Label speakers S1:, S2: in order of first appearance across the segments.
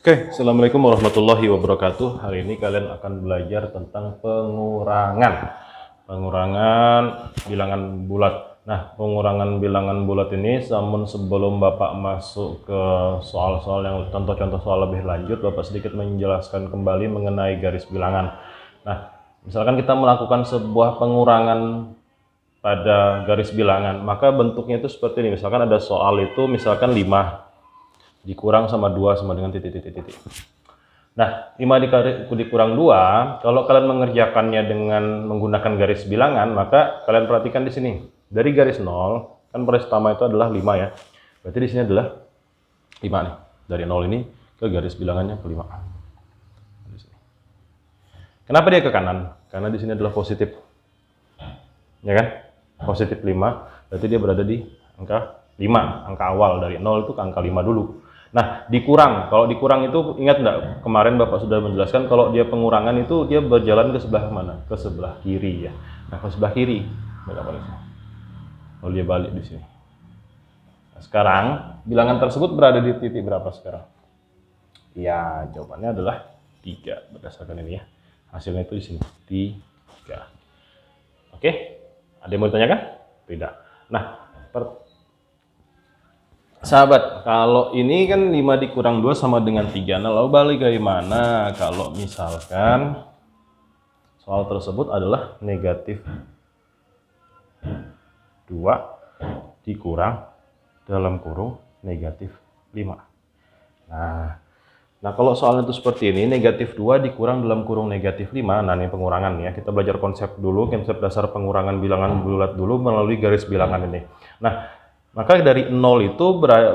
S1: Oke, Assalamualaikum warahmatullahi wabarakatuh. Hari ini kalian akan belajar tentang pengurangan bilangan bulat. Nah, pengurangan bilangan bulat ini, namun sebelum Bapak masuk ke soal-soal yang contoh-contoh soal lebih lanjut, Bapak sedikit menjelaskan kembali mengenai garis bilangan. Nah, misalkan kita melakukan sebuah pengurangan pada garis bilangan, maka bentuknya itu seperti ini. Misalkan ada soal itu, misalkan 5 dikurang sama 2 sama dengan titik. Nah, 5 dikurang 2, kalau kalian mengerjakannya dengan menggunakan garis bilangan, maka kalian perhatikan di sini. Dari garis 0, kan pertama itu adalah 5 ya. Berarti di sini adalah 5 nih. Dari 0 ini ke garis bilangannya ke 5. Di sini. Kenapa dia ke kanan? Karena di sini adalah positif. Ya kan? Positif 5, berarti dia berada di angka 5, angka awal dari 0 itu ke angka 5 dulu. Nah, dikurang. Kalau dikurang itu ingat enggak? Kemarin Bapak sudah menjelaskan kalau dia pengurangan itu dia berjalan ke sebelah mana? Ke sebelah kiri ya. Nah, ke sebelah kiri. Lalu dia balik di sini. Nah, sekarang bilangan tersebut berada di titik berapa sekarang? Ya, jawabannya adalah 3 berdasarkan ini ya. Hasilnya itu di sini, 3. Oke? Ada yang mau ditanyakan? Tidak. Nah, sahabat, kalau ini kan 5 dikurang 2 sama dengan 3. Nah, lalu bagaimana kalau misalkan soal tersebut adalah negatif 2 dikurang dalam kurung negatif 5. Nah, kalau soalnya itu seperti ini, negatif 2 dikurang dalam kurung negatif 5. Nah, ini pengurangan ya. Kita belajar konsep dulu, konsep dasar pengurangan bilangan bulat dulu melalui garis bilangan ini. Nah, maka dari 0 itu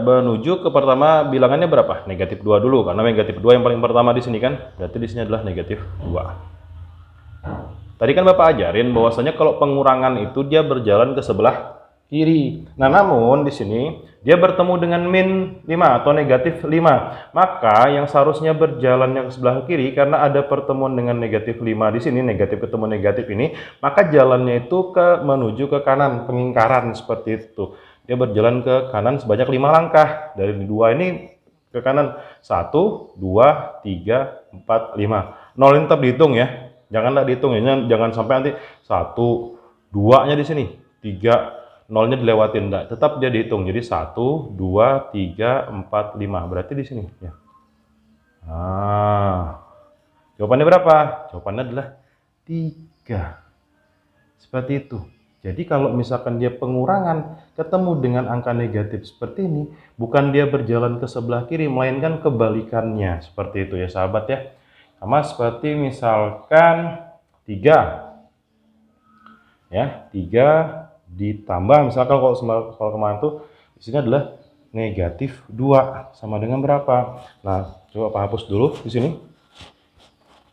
S1: menuju ke pertama bilangannya berapa? Negatif 2 dulu, karena negatif 2 yang paling pertama di sini kan. Berarti di sini adalah negatif 2. Tadi kan Bapak ajarin bahwasanya kalau pengurangan itu dia berjalan ke sebelah kiri. Nah, namun di sini dia bertemu dengan min 5 atau negatif 5. Maka yang seharusnya berjalannya ke sebelah kiri karena ada pertemuan dengan negatif 5 di sini, negatif ketemu negatif ini, maka jalannya itu menuju ke kanan, pengingkaran seperti itu. Dia berjalan ke kanan sebanyak 5 langkah. Dari 2 ini ke kanan. 1, 2, 3, 4, 5. 0 ini tetap dihitung ya. Janganlah dihitung ya. Jangan sampai nanti 1, 2-nya di sini. 3, 0-nya dilewatin. Enggak, tetap dia dihitung. Jadi 1, 2, 3, 4, 5. Berarti di sini ya. Nah, jawabannya berapa? Jawabannya adalah 3. Seperti itu. Jadi kalau misalkan dia pengurangan ketemu dengan angka negatif seperti ini, bukan dia berjalan ke sebelah kiri, melainkan kebalikannya. Seperti itu ya sahabat ya. Sama seperti misalkan 3. Ya, 3 ditambah, misalkan kalau soal kemarin tuh di sini adalah negatif 2 sama dengan berapa? Nah, coba Pak hapus dulu di sini.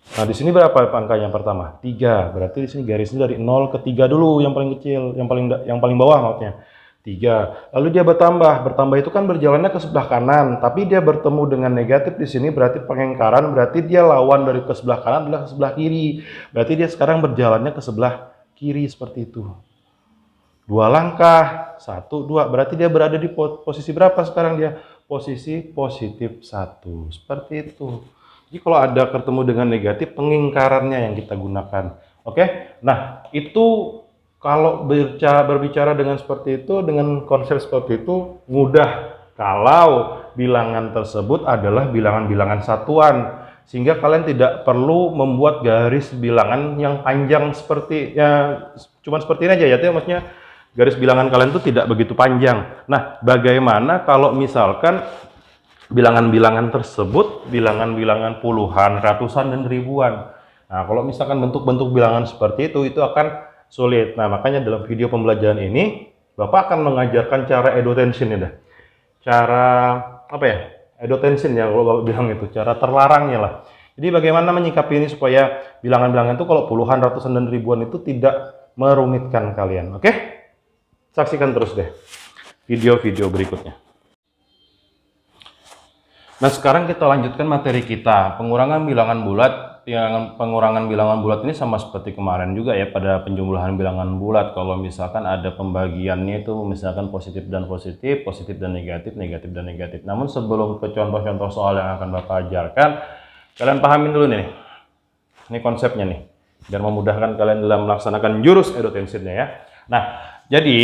S1: Nah, di sini berapa angkanya pertama? 3. Berarti di sini garisnya dari 0 ke 3 dulu, yang paling kecil, yang paling bawah maksudnya. 3. Lalu dia bertambah itu kan berjalannya ke sebelah kanan, tapi dia bertemu dengan negatif di sini berarti pengingkaran, berarti dia lawan dari ke sebelah kanan adalah ke sebelah kiri. Berarti dia sekarang berjalannya ke sebelah kiri seperti itu. 2 langkah, 1, 2. Berarti dia berada di posisi berapa sekarang dia? Posisi positif 1. Seperti itu. Jadi kalau ada ketemu dengan negatif, pengingkarannya yang kita gunakan. Oke? Nah, itu kalau berbicara dengan seperti itu, dengan konsep seperti itu, mudah. Kalau bilangan tersebut adalah bilangan-bilangan satuan. Sehingga kalian tidak perlu membuat garis bilangan yang panjang seperti, ya cuma seperti ini aja ya. Itu maksudnya garis bilangan kalian itu tidak begitu panjang. Nah, bagaimana kalau misalkan bilangan-bilangan tersebut, bilangan-bilangan puluhan, ratusan, dan ribuan. Nah, kalau misalkan bentuk-bentuk bilangan seperti itu akan sulit. Nah, makanya dalam video pembelajaran ini, Bapak akan mengajarkan cara edotension ya. Cara, apa ya? Edotension ya, kalau Bapak bilang itu. Cara terlarangnya lah. Jadi bagaimana menyikapi ini supaya bilangan-bilangan itu kalau puluhan, ratusan, dan ribuan itu tidak merumitkan kalian. Oke? Saksikan terus deh video-video berikutnya. Nah, sekarang kita lanjutkan materi kita, pengurangan bilangan bulat pengurangan bilangan bulat ini sama seperti kemarin juga ya pada penjumlahan bilangan bulat. Kalau misalkan ada pembagiannya itu misalkan positif dan positif, positif dan negatif, negatif dan negatif. Namun sebelum ke contoh-contoh soal yang akan Bapak ajarkan, kalian pahamin dulu nih. Ini konsepnya nih, biar memudahkan kalian dalam melaksanakan jurus edutensifnya ya. Nah, jadi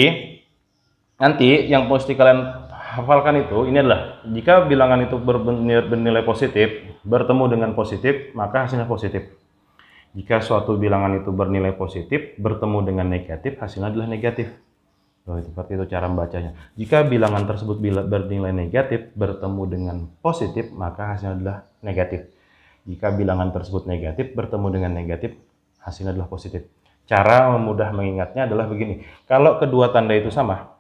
S1: nanti yang mesti kalian hafalkan itu ini adalah jika bilangan itu bernilai positif bertemu dengan positif maka hasilnya positif. Jika suatu bilangan itu bernilai positif bertemu dengan negatif hasilnya adalah negatif. Seperti itu cara membacanya. Jika bilangan tersebut bernilai negatif bertemu dengan positif maka hasilnya adalah negatif. Jika bilangan tersebut negatif bertemu dengan negatif hasilnya adalah positif. Cara mudah mengingatnya adalah begini. Kalau kedua tanda itu sama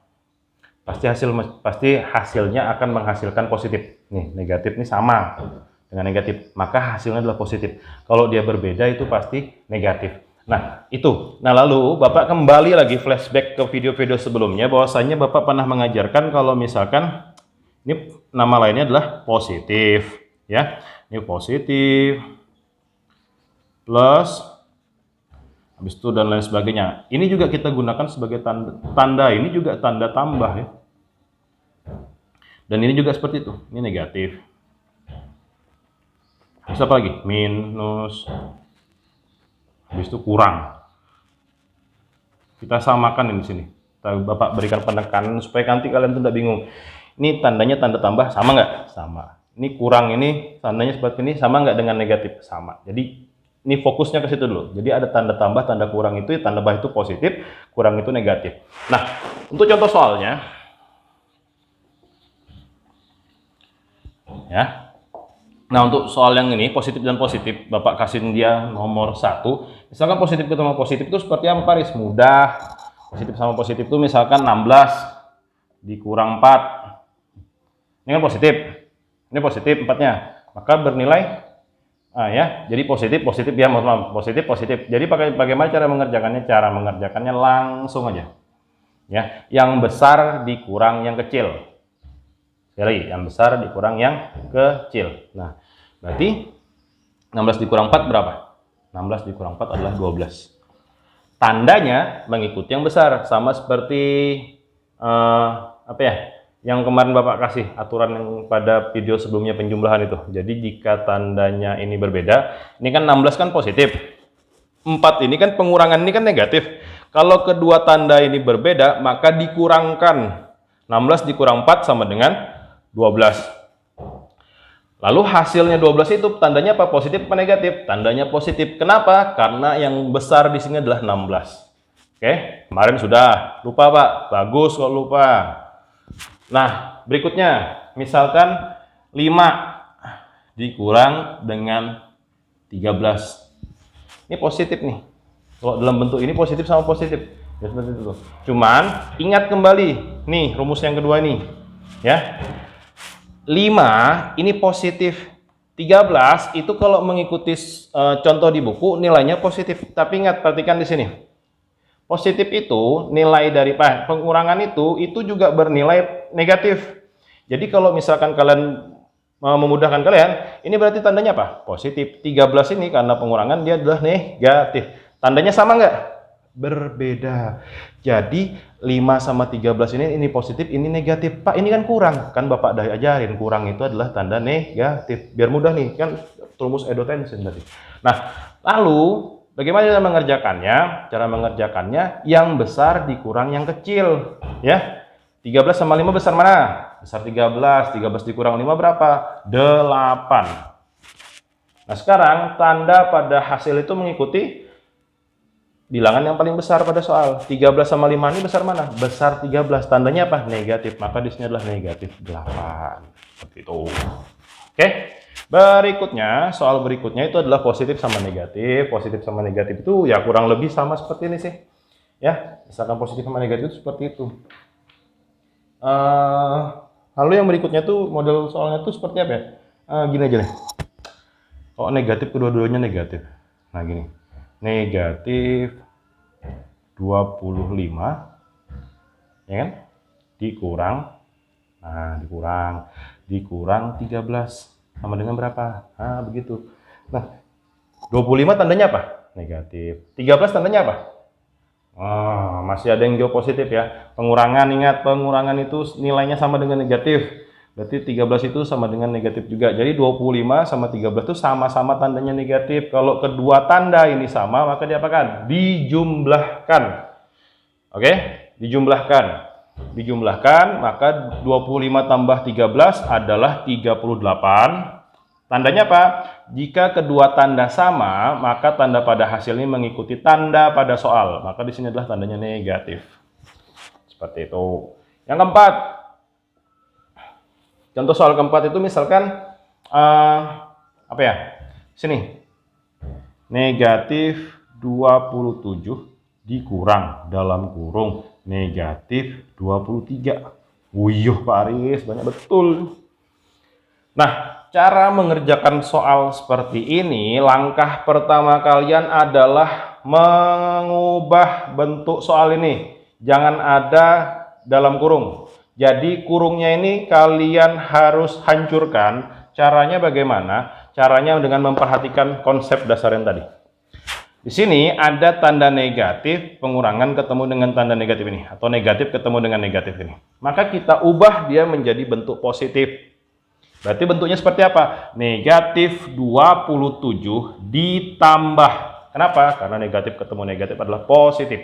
S1: pasti hasilnya akan menghasilkan positif. Nih, negatif nih sama dengan negatif, maka hasilnya adalah positif. Kalau dia berbeda itu pasti negatif. Nah, itu. Nah, lalu Bapak kembali lagi flashback ke video-video sebelumnya bahwasanya Bapak pernah mengajarkan kalau misalkan ini nama lainnya adalah positif, ya. Ini positif plus habis itu dan lain sebagainya. Ini juga kita gunakan sebagai tanda ini juga tanda tambah ya. Dan ini juga seperti itu. Ini negatif. Terus apa lagi? Minus. Habis itu kurang. Kita samakan di sini. Bapak berikan penekanan supaya nanti kalian tidak bingung. Ini tandanya tanda tambah sama nggak? Sama. Ini kurang ini tandanya seperti ini sama nggak dengan negatif? Sama. Jadi ini fokusnya ke situ dulu. Jadi ada tanda tambah, tanda kurang itu, tanda tambah itu positif, kurang itu negatif. Nah, untuk contoh soalnya, ya. Nah, untuk soal yang ini positif dan positif, Bapak kasih dia nomor 1. Misalkan positif ketemu positif itu seperti apa, Paris? Mudah. Positif sama positif itu misalkan 16 dikurang 4. Ini kan positif. Ini positif 4-nya. Maka bernilai ya, jadi positif ya, maaf, positif. Jadi bagaimana cara mengerjakannya? Cara mengerjakannya langsung aja. Ya, yang besar dikurang yang kecil. Sekali, yang besar dikurang yang kecil. Nah, berarti 16 dikurang 4 berapa? 16 dikurang 4 adalah 12. Tandanya mengikuti yang besar, sama seperti apa ya? Yang kemarin Bapak kasih aturan yang pada video sebelumnya penjumlahan itu. Jadi jika tandanya ini berbeda, ini kan 16 kan positif. 4 ini kan pengurangan ini kan negatif. Kalau kedua tanda ini berbeda, maka dikurangkan. 16 dikurang 4 sama dengan 12. Lalu hasilnya 12 itu tandanya apa? Positif apa negatif? Tandanya positif. Kenapa? Karena yang besar di sini adalah 16. Oke, kemarin sudah. Lupa, Pak. Bagus kok lupa. Nah, berikutnya, misalkan 5 dikurang dengan 13. Ini positif nih. Kalau dalam bentuk ini positif sama positif. Ya, seperti itu. Cuman, ingat kembali. Nih, rumus yang kedua ini. Ya. 5 ini positif. 13 itu kalau mengikuti contoh di buku, nilainya positif. Tapi ingat, perhatikan di sini. Positif itu nilai dari pengurangan itu juga bernilai negatif. Jadi kalau misalkan kalian memudahkan kalian, ini berarti tandanya apa? Positif. 13 ini karena pengurangan dia adalah negatif. Tandanya sama nggak? Berbeda. Jadi 5 sama 13 ini positif, ini negatif. Pak, ini kan kurang. Kan Bapak udah ajarin kurang itu adalah tanda negatif. Biar mudah nih, kan rumus edutensif berarti. Nah, lalu bagaimana cara mengerjakannya? Cara mengerjakannya yang besar dikurang yang kecil, ya. 13 sama 5 besar mana? Besar 13. 13 dikurang 5 berapa? 8. Nah, sekarang tanda pada hasil itu mengikuti bilangan yang paling besar pada soal. 13 sama 5 ini besar mana? Besar 13. Tandanya apa? Negatif. Maka di sini adalah negatif 8. Seperti itu. Oke. Berikutnya, soal berikutnya itu adalah positif sama negatif. Positif sama negatif itu ya kurang lebih sama seperti ini sih. Ya, misalkan positif sama negatif itu seperti itu. Lalu yang berikutnya tuh model soalnya tuh seperti apa ya? Gini aja nih. Oh, negatif kedua-duanya negatif. Nah, gini. Negatif 25, ya kan? Dikurang 13 sama dengan berapa? Nah, begitu. Nah, 25 tandanya apa? Negatif. 13 tandanya apa? Oh, masih ada yang jawab positif ya. Pengurangan, ingat pengurangan itu nilainya sama dengan negatif. Berarti 13 itu sama dengan negatif juga. Jadi 25 sama 13 itu sama-sama tandanya negatif. Kalau kedua tanda ini sama, maka diapakan? Dijumlahkan. Oke? Dijumlahkan. Dijumlahkan, maka 25 tambah 13 adalah 38. Tandanya apa? Jika kedua tanda sama, maka tanda pada hasil ini mengikuti tanda pada soal. Maka di sini adalah tandanya negatif. Seperti itu. Yang keempat. Contoh soal keempat itu misalkan apa ya? Sini. Negatif 27 dikurang dalam kurung negatif 23. Wuyuh Pak Aris, banyak betul. Nah, cara mengerjakan soal seperti ini, langkah pertama kalian adalah mengubah bentuk soal ini. Jangan ada dalam kurung. Jadi kurungnya ini kalian harus hancurkan. Caranya bagaimana? Caranya dengan memperhatikan konsep dasar yang tadi. Di sini ada tanda negatif, pengurangan ketemu dengan tanda negatif ini. Atau negatif ketemu dengan negatif ini. Maka kita ubah dia menjadi bentuk positif. Berarti bentuknya seperti apa? Negatif 27 ditambah. Kenapa? Karena negatif ketemu negatif adalah positif.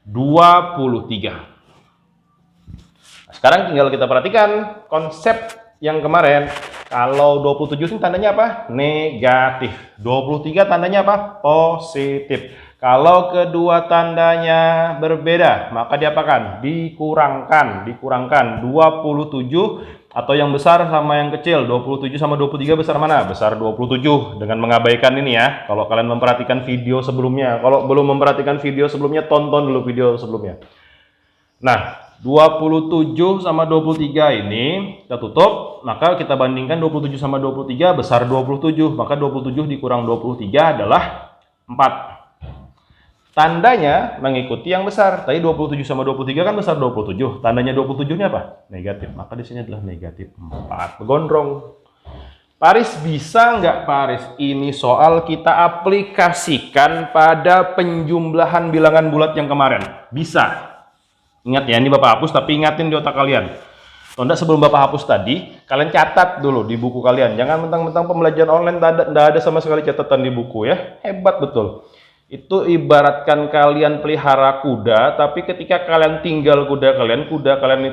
S1: 23. Nah, sekarang tinggal kita perhatikan konsep yang kemarin. Kalau 27 ini tandanya apa? Negatif. 23 tandanya apa? Positif. Kalau kedua tandanya berbeda, maka diapakan? Dikurangkan. Dikurangkan 27 atau yang besar sama yang kecil. 27 sama 23 besar mana? Besar 27. Dengan mengabaikan ini ya. Kalau kalian memperhatikan video sebelumnya. Kalau belum memperhatikan video sebelumnya, tonton dulu video sebelumnya. Nah, 27 sama 23 ini kita tutup. Maka kita bandingkan 27 sama 23 besar 27. Maka 27 dikurang 23 adalah 4. Tandanya mengikuti yang besar. Tadi 27 sama 23 kan besar 27. Tandanya 27 ini apa? Negatif. Maka di sini adalah negatif 4. Begondrong. Paris, bisa nggak Paris? Ini soal kita aplikasikan pada penjumlahan bilangan bulat yang kemarin. Bisa. Ingat ya, ini Bapak hapus tapi ingatin di otak kalian. Kalau enggak, sebelum Bapak hapus tadi, kalian catat dulu di buku kalian. Jangan mentang-mentang pembelajaran online enggak ada sama sekali catatan di buku ya. Hebat betul. Itu ibaratkan kalian pelihara kuda, tapi ketika kalian tinggal kuda kalian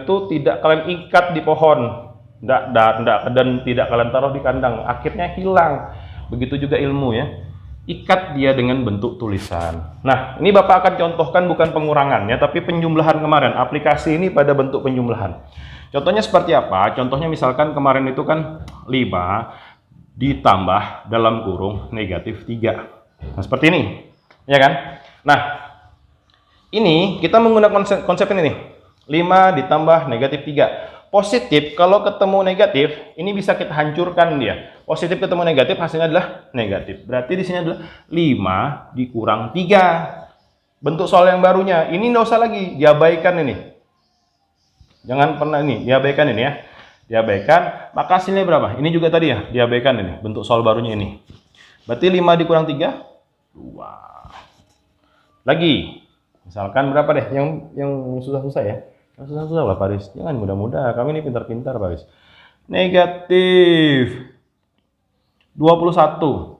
S1: itu tidak kalian ikat di pohon. Dan tidak kalian taruh di kandang. Akhirnya hilang. Begitu juga ilmu ya. Ikat dia dengan bentuk tulisan. Nah, ini Bapak akan contohkan bukan pengurangannya, tapi penjumlahan kemarin. Aplikasi ini pada bentuk penjumlahan. Contohnya seperti apa? Contohnya misalkan kemarin itu kan 5 ditambah dalam kurung negatif 3. Nah, seperti ini. Ya kan? Nah, ini kita menggunakan konsep ini nih. 5 ditambah negatif 3. Positif, kalau ketemu negatif, ini bisa kita hancurkan dia. Positif ketemu negatif, hasilnya adalah negatif. Berarti di sini adalah 5 dikurang 3. Bentuk soal yang barunya. Ini nggak usah lagi, diabaikan ini. Jangan pernah ini, diabaikan ini ya. Diabaikan, maka hasilnya berapa? Ini juga tadi ya, diabaikan ini. Bentuk soal barunya ini. Berarti 5 dikurang 3, 2. Lagi, misalkan berapa deh? Yang susah-susah ya. Yang susah-susah lah Paris. Jangan mudah-mudah. Kami ini pintar-pintar Paris. Negatif 21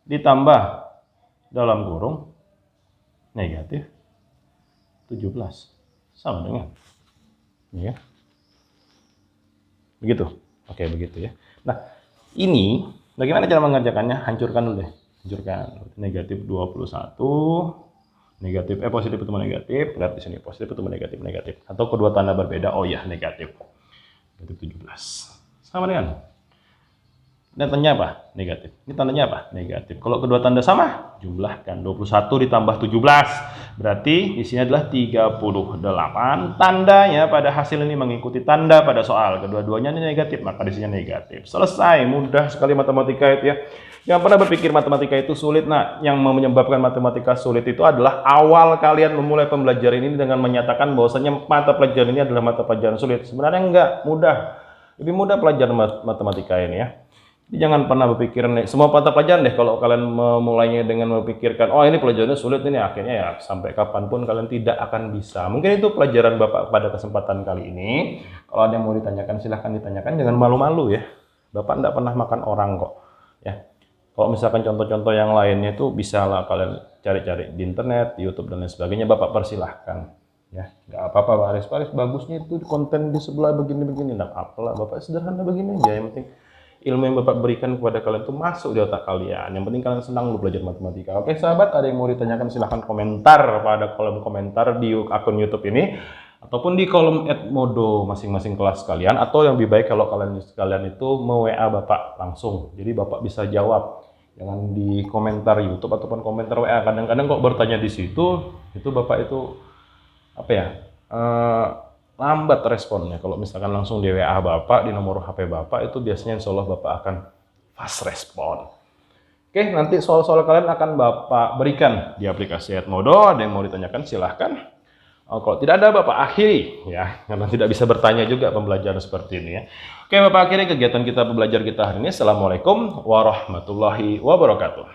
S1: ditambah dalam kurung negatif 17. Sama dengan ini ya. Begitu. Oke, begitu ya. Nah, ini bagaimana cara mengerjakannya? Hancurkan dulu deh. Hancurkan. Negatif 21 negatif positif ketemu negatif. Lihat di sini positif ketemu negatif. Atau kedua tanda berbeda. Oh ya, negatif 17 sama dengan ini tandanya apa? Negatif. Ini tandanya apa? Negatif. Kalau kedua tanda sama, jumlahkan 21 ditambah 17. Berarti di sini adalah 38. Tandanya pada hasil ini mengikuti tanda pada soal. Kedua-duanya ini negatif, maka di sini negatif. Selesai. Mudah sekali matematika itu ya. Yang pernah berpikir matematika itu sulit, nah, yang menyebabkan matematika sulit itu adalah awal kalian memulai pembelajaran ini dengan menyatakan bahwasanya mata pelajaran ini adalah mata pelajaran sulit. Sebenarnya enggak, mudah. Lebih mudah pelajaran matematika ini ya. Jadi jangan pernah berpikir semua mata pelajaran deh kalau kalian memulainya dengan memikirkan oh ini pelajarannya sulit ini akhirnya ya sampai kapanpun kalian tidak akan bisa. Mungkin itu pelajaran Bapak pada kesempatan kali ini. Kalau ada yang mau ditanyakan silahkan ditanyakan, jangan malu-malu ya. Bapak tidak pernah makan orang kok ya. Kalau misalkan contoh-contoh yang lainnya itu bisa lah kalian cari-cari di internet, di YouTube dan lain sebagainya, Bapak persilahkan ya. Nggak apa-apa Pak Aris, bagusnya itu konten di sebelah begini-begini, nggak apa-apa lah Bapak, sederhana begini aja, yang penting ilmu yang Bapak berikan kepada kalian itu masuk di otak kalian. Yang penting kalian senang lu belajar matematika. Oke sahabat, ada yang mau ditanyakan silahkan komentar pada kolom komentar di akun YouTube ini ataupun di kolom @modo masing-masing kelas kalian, atau yang lebih baik kalau kalian itu me-WA Bapak langsung. Jadi Bapak bisa jawab. Jangan di komentar YouTube ataupun komentar WA. Kadang-kadang kok bertanya di situ, itu Bapak itu apa ya? Lambat responnya. Kalau misalkan langsung di WA Bapak, di nomor HP Bapak, itu biasanya insya Allah Bapak akan fast respon. Oke, nanti soal-soal kalian akan Bapak berikan di aplikasi @modo. Ada yang mau ditanyakan silahkan. Kalau tidak ada Bapak akhiri ya, karena tidak bisa bertanya juga pembelajaran seperti ini ya. Oke Bapak akhiri kegiatan kita belajar kita hari ini. Assalamualaikum warahmatullahi wabarakatuh.